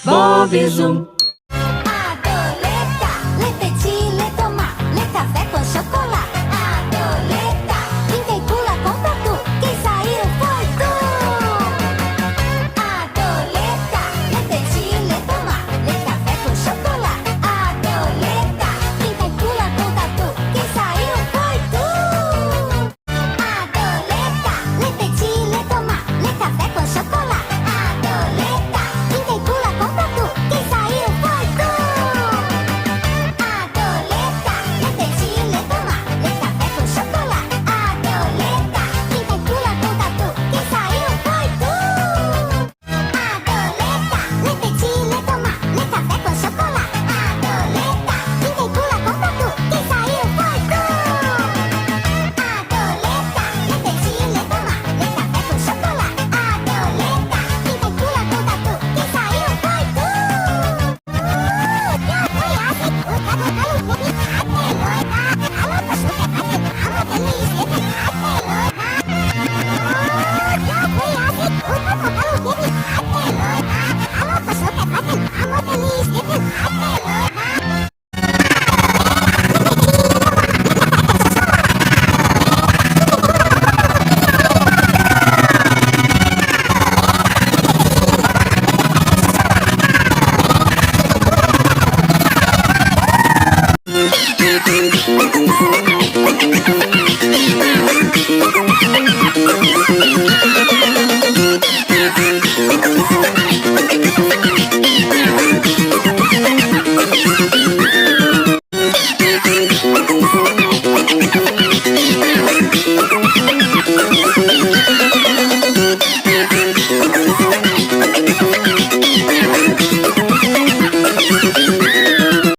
Bob Zoom. Adoleta, lê petit, lê tomar, lê café com chocolate. Adoleta, quem pula com tatu, quem saiu foi tu. Adoleta, lê petit, lê tomar, lê café com chocolate. Adoleta, quem pula com tatu, quem saiu foi tu. Adoleta, lê petit, lê tomar, lê café com chocolate. Adoleta, quem pula com tatu, quem saiu foi tu. Adoleta, lê petit, lê tomar, lê café com chocolate. Adoleta, quem pula com tatu, quem saiu foi tu. Adoleta, lê petit, lê tomar, lê café com chocolate. Adoleta, quem pula com tatu, quem saiu foi tu. Adoleta, lê petit, lê tomar, lê café com chocolate. Adoleta, quem pula com tatu, quem saiu foi tu. Bob Zoom.